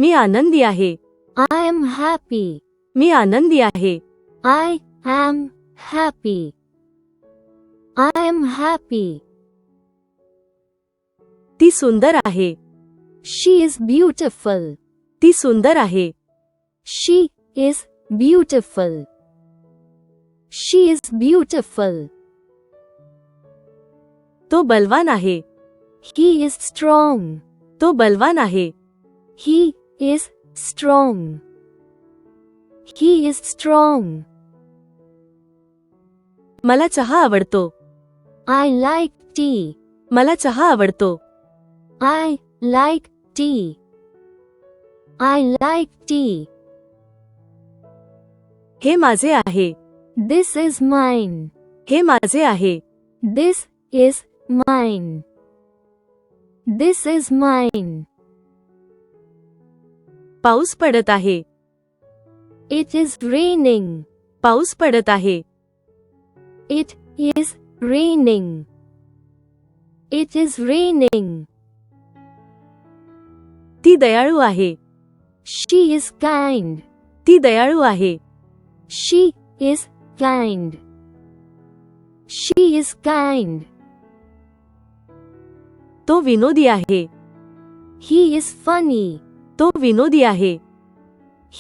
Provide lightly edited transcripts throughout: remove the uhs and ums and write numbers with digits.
मी आनंदी आहे. I am happy. मी आनंदी आहे. I am happy. I am happy. ती सुंदर आहे. She is beautiful. ती सुंदर आहे. She is beautiful. She is beautiful. तो बलवान आहे. He is strong. तो बलवान आहे. He is strong. He is strong. मला चहा आवडतो. I like tea. मला चहा आवडतो. I like tea. I like tea. हे माझे आहे. This is mine. हे माझे आहे. This is mine. This is mine. पाऊस पडत आहे. It is raining. पाऊस पडत आहे. It is raining. It is raining. ती दयाळू आहे. She is kind. ती दयाळू आहे. She is kind. She is kind. तो विनोदी आहे. He is funny. तो विनोदी आहे.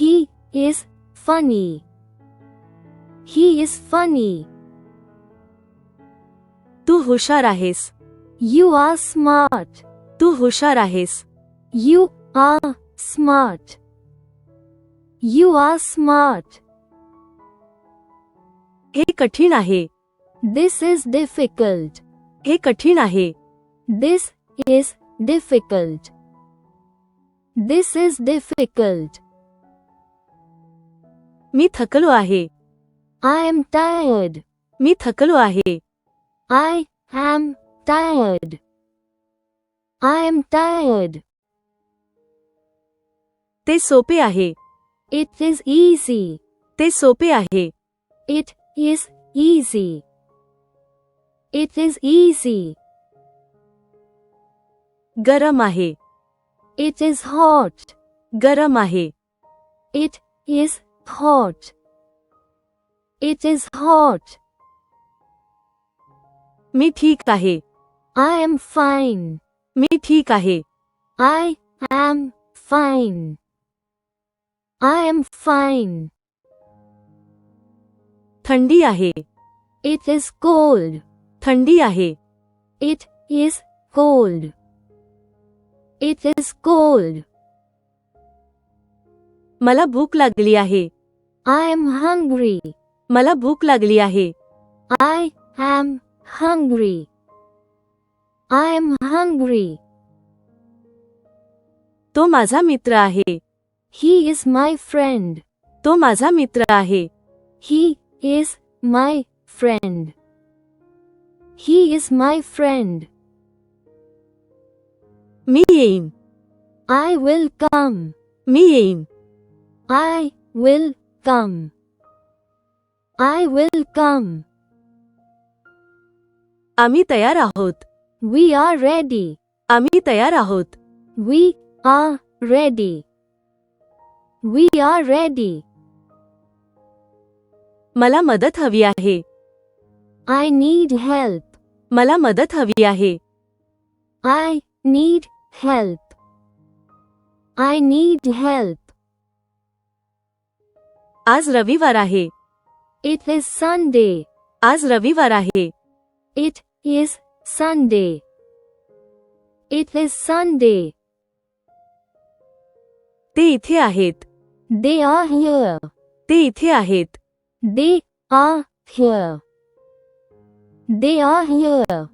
He is funny. He is funny. तू हुशार आहेस. You are smart. तू हुशार आहेस. You are smart. You are smart. हे कठीण आहे. This is difficult. हे कठीण आहे. This is difficult. This is difficult. मी थकलो आहे. I am tired. मी थकलो आहे. I am tired. I am tired. ते सोपे आहे. It is easy. ते सोपे आहे. It is easy. It is easy. गरम आहे. It is hot. गरम आहे. It is hot. It is hot. मी ठीक आहे. I am fine. मी ठीक आहे. I am fine. I am fine. थंडी आहे. It is cold. थंडी आहे. It is cold. It is cold. मला भूक लागली आहे. I am hungry. मला भूक लागली आहे. I am hungry. I am hungry. तो माझा मित्र आहे. He is my friend. तो माझा मित्र आहे. He is my friend. He is my friend. मी येईन. I will come. मी येईन. I will come. I will come. आम्ही तयार आहोत. We are ready. आम्ही तयार आहोत. We are ready. We are ready. मला मदत हवी आहे. I need help. मला मदत हवी आहे. I need help. I need help. आज रविवार आहे. It is Sunday. आज रविवार आहे. It is Sunday. It is Sunday. ते इथे आहेत. They are here. ते इथे आहेत. They are here. They are here.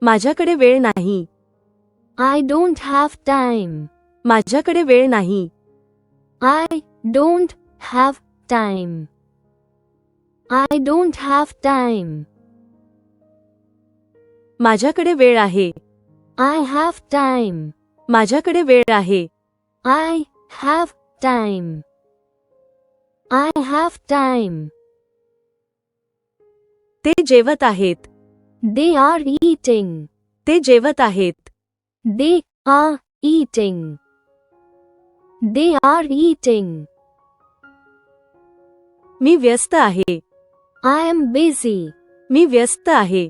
माझ्याकडे वेळ नाही. I don't have time. माझ्याकडे वेळ नाही. I don't have time. I don't have time. माझ्याकडे वेळ आहे. I have time. माझ्याकडे वेळ आहे. I have time. I have time. ते जेवत आहेत. They are eating. ते जेवत आहेत. They are eating. They are eating. मी व्यस्त आहे. I am busy. मी व्यस्त आहे.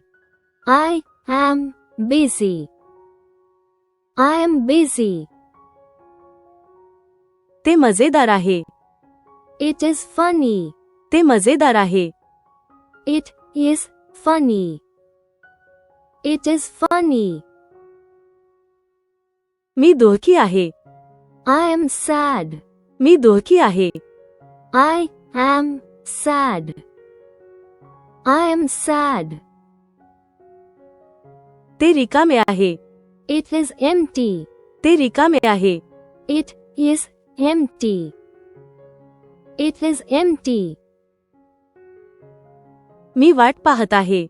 I am busy. I am busy. ते मजेदार आहे. It is funny. ते मजेदार आहे. It is funny. It is funny. मी दुःखी आहे. I am sad. मी दुःखी आहे. I am sad. I am sad. ते रिकामे आहे. It is empty. ते रिकामे आहे. It is empty. It is empty. मी वाट पाहत आहे.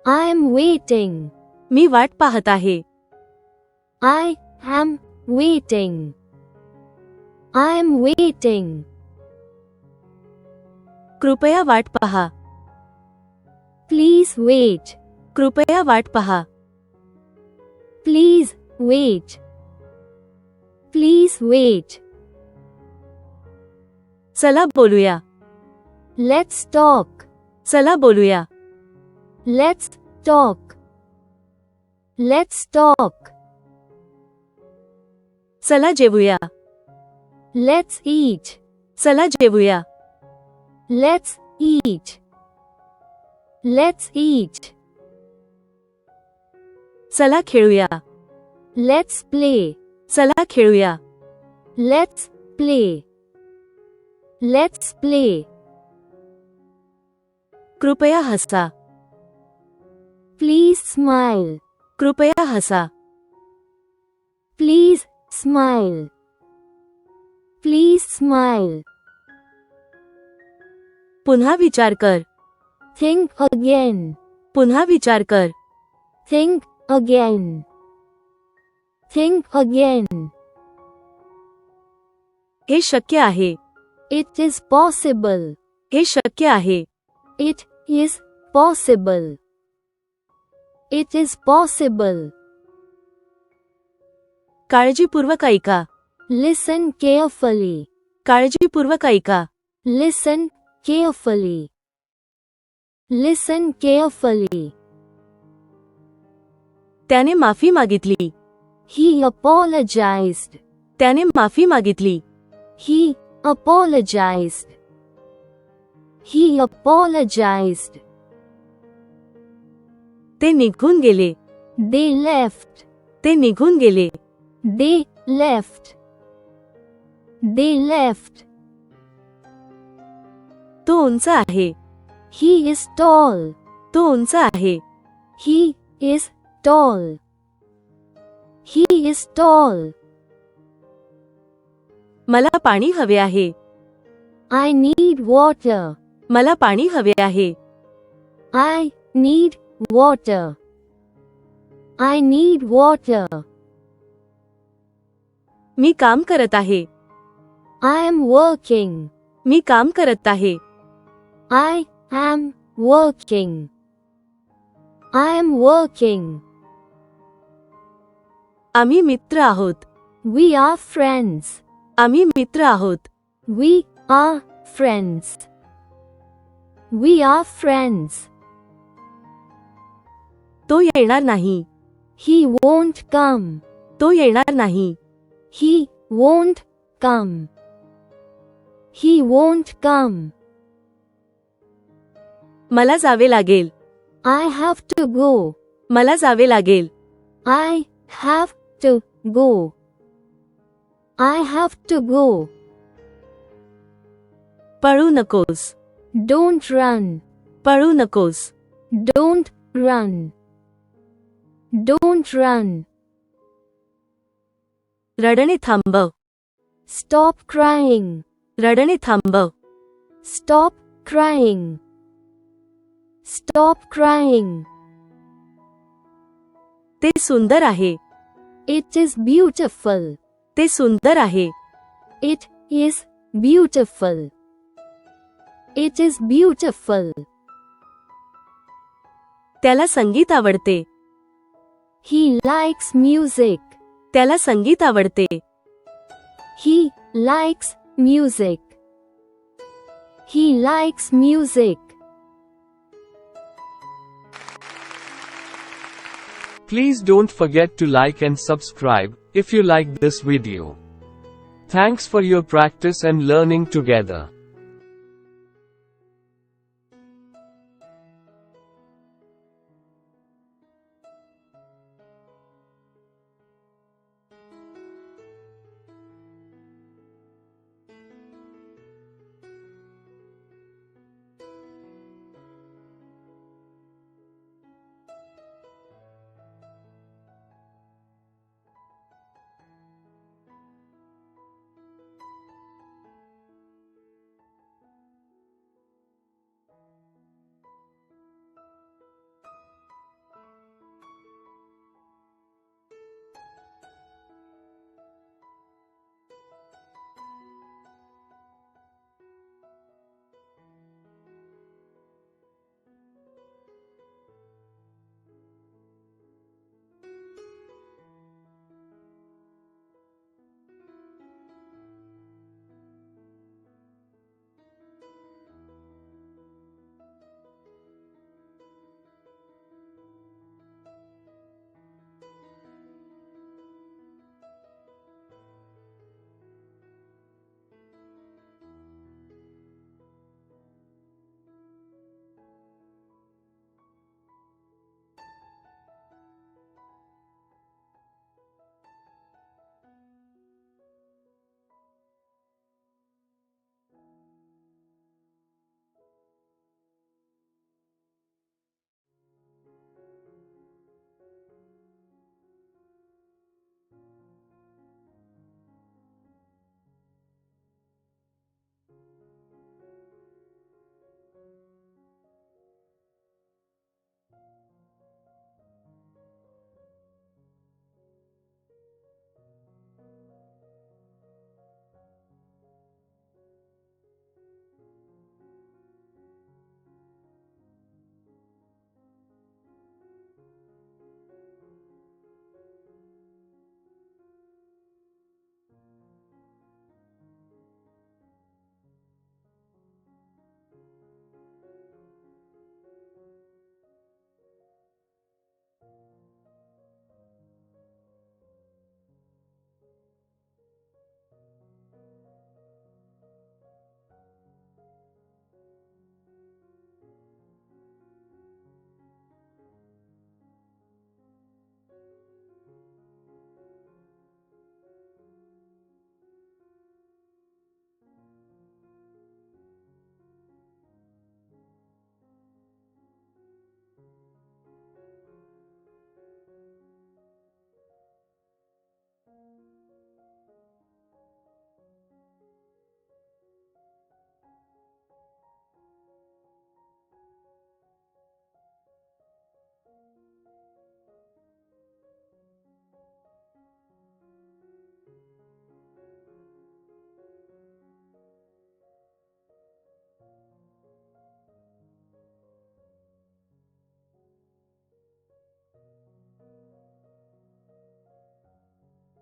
I am waiting. मी वाट पाहत आहे. I am waiting. I am waiting. कृपया वाट पहा. Please wait. कृपया वाट पहा. Please wait. Please wait. चला बोलूया. Let's talk. चला बोलूया. Let's talk. Let's talk. चला जेवूया. Let's eat. चला जेवूया. Let's eat. Let's eat. चला खेळूया. Let's play. चला खेळूया. Let's play. Let's play. कृपया हसा. Please smile. कृपया हसा. Please smile. Please smile. पुन्हा विचार कर. Think again. पुन्हा विचार कर. Think again. Think again. हे शक्य आहे. It is possible. हे शक्य आहे. It is possible. It is possible. काळजीपूर्वक ऐका. Listen carefully. काळजीपूर्वक ऐका. Listen carefully. Listen carefully. त्याने माफी मागितली. He apologized. त्याने माफी मागितली. He apologized. He apologized. ते निघून गेले. They left. ते निघून गेले. They left. They left. तो उंच आहे. He is tall. तो उंच आहे. He is tall. He is tall. मला पाणी हवे आहे. I need water. मला पाणी हवे आहे. I need water. I need water. मी काम करत आहे. I am working. मी काम करत आहे. I am working. I am working. आम्ही मित्र आहोत. We are friends. आम्ही मित्र आहोत. We are friends. We are friends. तो येणार नाही. He won't come. तो येणार नाही. He won't come. He won't come. मला जावे लागेल. I have to go. मला जावे लागेल. I have to go. I have to go. पळू नकोस. Don't run. पळू नकोस. Don't run. Don't run. रडणे थांबव. Stop crying. रडणे थांबव. Stop crying. Stop crying. ते सुंदर आहे. It is beautiful. ते सुंदर आहे. It is beautiful. It is beautiful. त्याला संगीत आवडते. He likes music. त्याला संगीत आवडते. He likes music. He likes music. Please don't forget to like and subscribe if you like this video. Thanks for your practice and learning together.